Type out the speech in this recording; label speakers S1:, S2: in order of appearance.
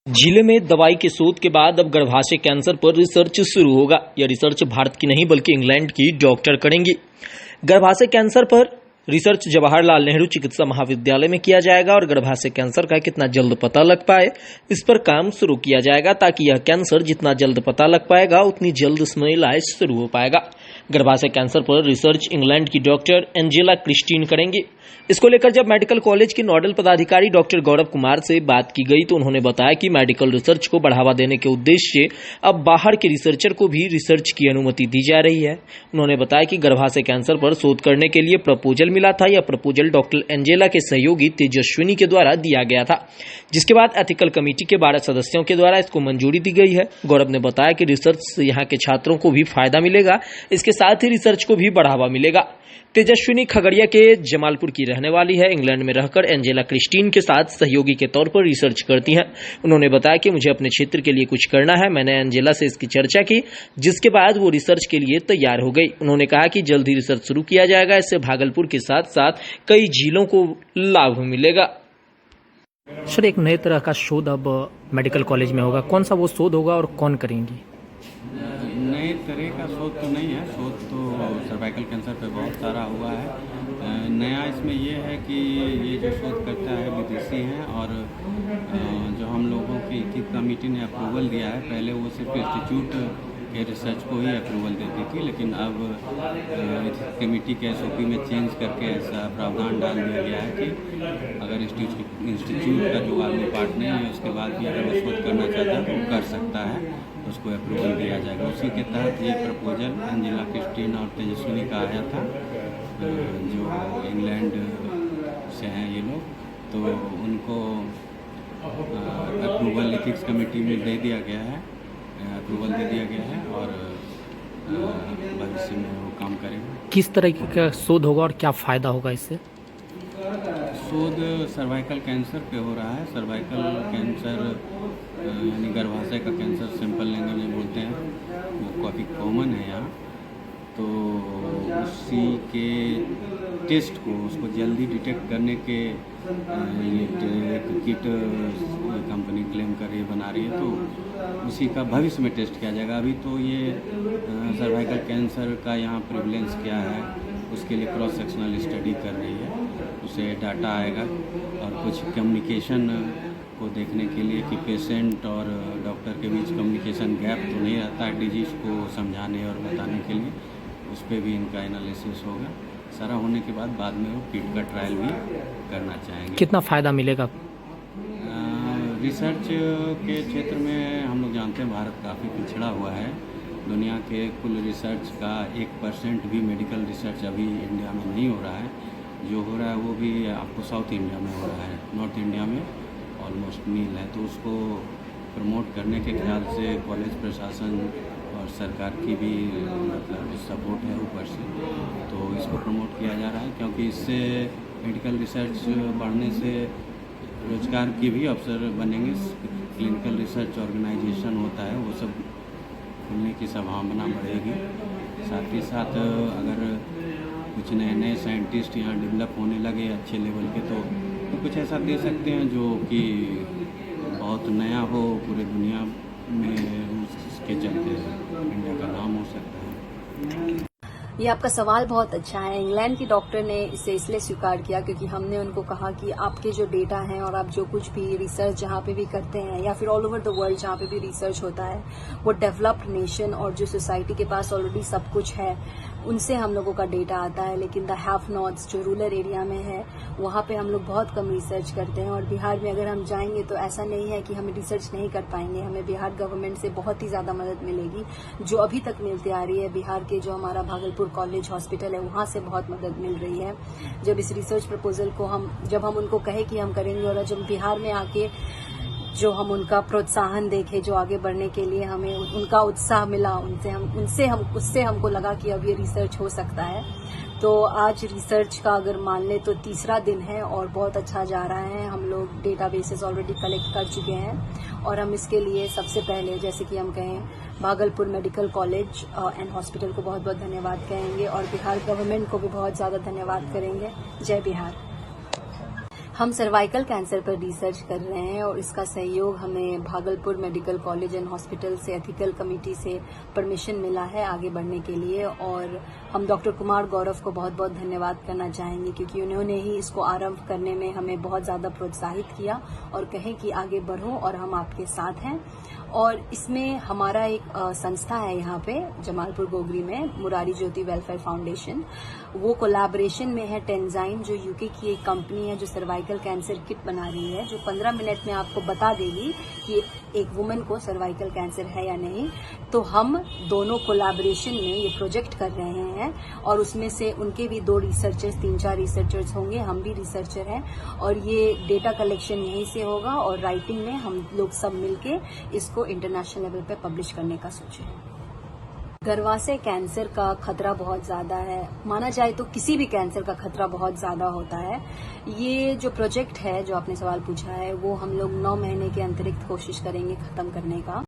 S1: जिले में दवाई के शोध के बाद अब गर्भाशय कैंसर पर रिसर्च शुरू होगा। यह रिसर्च भारत की नहीं बल्कि इंग्लैंड की डॉक्टर करेंगी। गर्भाशय कैंसर पर रिसर्च जवाहरलाल नेहरू चिकित्सा महाविद्यालय में किया जाएगा और गर्भाशय कैंसर का कितना जल्द पता लग पाए इस पर काम शुरू किया जाएगा, ताकि यह कैंसर जितना जल्द पता लग पाएगा उतनी जल्द इसमें इलाज शुरू हो पाएगा। गर्भाशय कैंसर पर रिसर्च इंग्लैंड की डॉक्टर एंजेला क्रिस्टीन करेंगी। इसको लेकर जब मेडिकल कॉलेज के नोडल पदाधिकारी डॉक्टर गौरव कुमार से बात की गई तो उन्होंने बताया कि मेडिकल रिसर्च को बढ़ावा देने के उद्देश्य से अब बाहर के रिसर्चर को भी रिसर्च की अनुमति दी जा रही है। उन्होंने बताया कि गर्भाशय कैंसर पर शोध करने के लिए प्रपोजल मिला था। यह प्रपोजल डॉक्टर एंजेला के सहयोगी तेजस्विनी के द्वारा दिया गया था, जिसके बाद एथिकल कमेटी के 12 सदस्यों के द्वारा इसको मंजूरी दी गई है। गौरव ने बताया कि रिसर्च से यहाँ के छात्रों को भी फायदा मिलेगा, इसके साथ ही रिसर्च को भी बढ़ावा मिलेगा। तेजस्विनी खगड़िया के जमालपुर की रहने वाली है। इंग्लैंड में रहकर एंजेला क्रिस्टीन के साथ सहयोगी के तौर पर रिसर्च करती हैं। उन्होंने बताया कि मुझे अपने क्षेत्र के लिए कुछ करना है। मैंने एंजेला से इसकी चर्चा की, जिसके बाद वो रिसर्च के लिए तैयार हो गई। उन्होंने कहा कि जल्द ही रिसर्च शुरू किया जाएगा। इससे भागलपुर के साथ साथ कई जिलों को लाभ मिलेगा।
S2: सर, एक नए तरह का शोध अब मेडिकल कॉलेज में होगा, कौन सा वो शोध होगा और कौन करेंगी?
S3: नए तरह का शोध तो नहीं है, शोध तो सर्वाइकल कैंसर पे बहुत सारा हुआ है। नया इसमें ये है कि ये जो शोध करता है विदेशी हैं और जो हम लोगों की एथिक्स कमेटी ने अप्रूवल दिया है, पहले वो सिर्फ इंस्टीट्यूट के रिसर्च को ही अप्रूवल देती थी, लेकिन अब एथिक्स कमेटी के एसओपी में चेंज करके ऐसा प्रावधान डाल दिया गया है कि अगर इंस्टीट्यूट का जो आदमी पार्ट नहीं है उसके बाद भी अगर वो शोध करना चाहता है तो वो कर सकता है, उसको अप्रूवल दिया जाएगा। उसी के तहत ये प्रपोजल एंजेला क्रिस्टीन और तेजस्विनी का आया था, जो इंग्लैंड से हैं ये लोग, तो उनको अप्रूवल एथिक्स कमेटी में दे दिया गया है, अप्रूवल दे दिया गया है और भविष्य में वो काम करेंगे।
S2: किस तरह का शोध होगा और क्या फ़ायदा होगा इससे?
S3: शोध सर्वाइकल कैंसर पे हो रहा है। सर्वाइकल कैंसर यानी गर्भाशय का कैंसर, सिंपल लैंग्वेज में बोलते हैं, वो काफ़ी कॉमन है यहाँ। तो उसी के टेस्ट को, उसको जल्दी डिटेक्ट करने के लिए एक किट कंपनी क्लेम कर रही है, बना रही है, तो उसी का भविष्य में टेस्ट किया जाएगा। अभी तो ये सर्वाइकल कैंसर का यहाँ प्रिवलेंस क्या है उसके लिए क्रॉस सेक्शनल स्टडी कर रही है, उसे डाटा आएगा और कुछ कम्युनिकेशन को देखने के लिए कि पेशेंट और डॉक्टर के बीच कम्युनिकेशन गैप तो नहीं रहता है डिजीज़ को समझाने और बताने के लिए, उस पर भी इनका एनालिसिस होगा। सारा होने के बाद में वो किट का ट्रायल भी करना चाहेंगे।
S2: कितना फ़ायदा मिलेगा?
S3: रिसर्च के क्षेत्र में हम लोग जानते हैं भारत काफ़ी पिछड़ा हुआ है। दुनिया के कुल रिसर्च का 1% भी मेडिकल रिसर्च अभी इंडिया में नहीं हो रहा है। जो हो रहा है वो भी आपको साउथ इंडिया में हो रहा है, नॉर्थ इंडिया में ऑलमोस्ट नील है। तो उसको प्रमोट करने के ख्याल से कॉलेज प्रशासन और सरकार की भी मतलब सपोर्ट है ऊपर से, तो इसको प्रमोट किया जा रहा है, क्योंकि इससे मेडिकल रिसर्च बढ़ने से रोजगार की भी अवसर बनेंगे। क्लिनिकल रिसर्च ऑर्गेनाइजेशन होता है, वो सब खुलने की संभावना बढ़ेगी। साथ ही साथ अगर कुछ नए नए साइंटिस्ट यहाँ डेवलप होने लगे अच्छे लेवल के, तो कुछ ऐसा दे सकते हैं जो कि बहुत नया हो पूरे दुनिया में, उसके चलते इंडिया का नाम हो सकता है।
S4: ये आपका सवाल बहुत अच्छा है। इंग्लैंड की डॉक्टर ने इसे इसलिए स्वीकार किया क्योंकि हमने उनको कहा कि आपके जो डेटा हैं और आप जो कुछ भी रिसर्च जहाँ पे भी करते हैं या फिर ऑल ओवर द वर्ल्ड जहाँ पे भी रिसर्च होता है, वो डेवलप्ड नेशन और जो सोसाइटी के पास ऑलरेडी सब कुछ है उनसे हम लोगों का डेटा आता है, लेकिन द हैव नॉट्स जो रूरल एरिया में है वहाँ पे हम लोग बहुत कम रिसर्च करते हैं। और बिहार में अगर हम जाएंगे तो ऐसा नहीं है कि हम रिसर्च नहीं कर पाएंगे, हमें बिहार गवर्नमेंट से बहुत ही ज्यादा मदद मिलेगी, जो अभी तक मिलती आ रही है। बिहार के जो हमारा भागलपुर कॉलेज हॉस्पिटल है वहाँ से बहुत मदद मिल रही है। जब इस रिसर्च प्रपोजल को जब हम उनको कहे कि हम करेंगे और जब बिहार में आके जो हम उनका प्रोत्साहन देखे, जो आगे बढ़ने के लिए हमें उनका उत्साह मिला, उससे हमको लगा कि अब ये रिसर्च हो सकता है। तो आज रिसर्च का अगर मान ले तो 3रा दिन है और बहुत अच्छा जा रहा है। हम लोग डेटाबेसेस ऑलरेडी कलेक्ट कर चुके हैं और हम इसके लिए सबसे पहले, जैसे कि हम कहें, Bhagalpur medical college and hospital को बहुत बहुत धन्यवाद कहेंगे और बिहार गवर्नमेंट को भी बहुत ज़्यादा धन्यवाद करेंगे। जय बिहार। हम सर्वाइकल कैंसर पर रिसर्च कर रहे हैं और इसका सहयोग हमें Bhagalpur medical college and hospital से एथिकल कमेटी से परमिशन मिला है आगे बढ़ने के लिए। और हम डॉक्टर कुमार गौरव को बहुत बहुत धन्यवाद करना चाहेंगे क्योंकि उन्होंने ही इसको आरंभ करने में हमें बहुत ज्यादा प्रोत्साहित किया और कहे कि आगे बढ़ो और हम आपके साथ हैं। और इसमें हमारा एक संस्था है यहाँ पे जमालपुर गोगरी में, मुरारी ज्योति वेलफेयर फाउंडेशन, वो कोलैबोरेशन में है टेंजाइम, जो यूके की एक कंपनी है जो सर्वाइकल कैंसर किट बना रही है, जो 15 मिनट में आपको बता देगी कि एक वुमन को सर्वाइकल कैंसर है या नहीं। तो हम दोनों कोलैबोरेशन में ये प्रोजेक्ट कर रहे हैं और उसमें से उनके भी 2 रिसर्चर्स, 3-4 रिसर्चर्स होंगे, हम भी रिसर्चर हैं और ये डेटा कलेक्शन यहीं से होगा और राइटिंग में हम लोग सब मिलके इसको इंटरनेशनल लेवल पे पब्लिश करने का सोचे हैं। गर्भाशय कैंसर का खतरा बहुत ज्यादा है, माना जाए तो किसी भी कैंसर का खतरा बहुत ज्यादा होता है। ये जो प्रोजेक्ट है जो आपने सवाल पूछा है वो हम लोग 9 महीने के अतिरिक्त कोशिश करेंगे खत्म करने का।